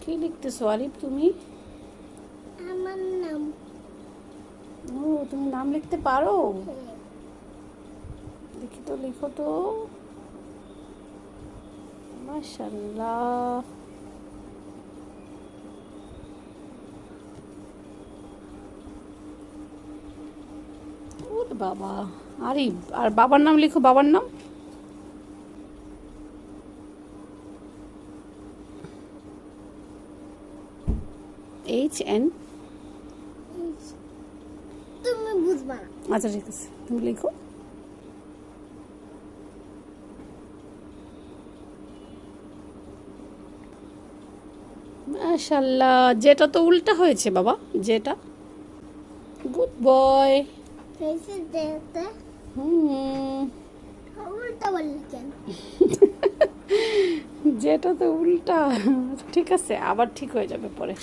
কি লিখতেছো আরিফ তুমি? আমার নাম। ও, তুমি নাম লিখতে পারো? দেখি তো, লিখো তো। মাশাআল্লাহ। ওরে বাবা। আরিফ, আর বাবার নাম লিখো, বাবার নাম। HN। তুমি বুঝবা না। আচ্ছা ঠিক আছে, তুমি লিখো। মাশাআল্লাহ, যেটা তো উল্টা হয়েছে বাবা, যেটা। Good boy. ফেসে দেখতে হুম। উল্টা বললি কেন? যেটা তো উল্টা। ঠিক আছে, আবার ঠিক হয়ে যাবে পরে।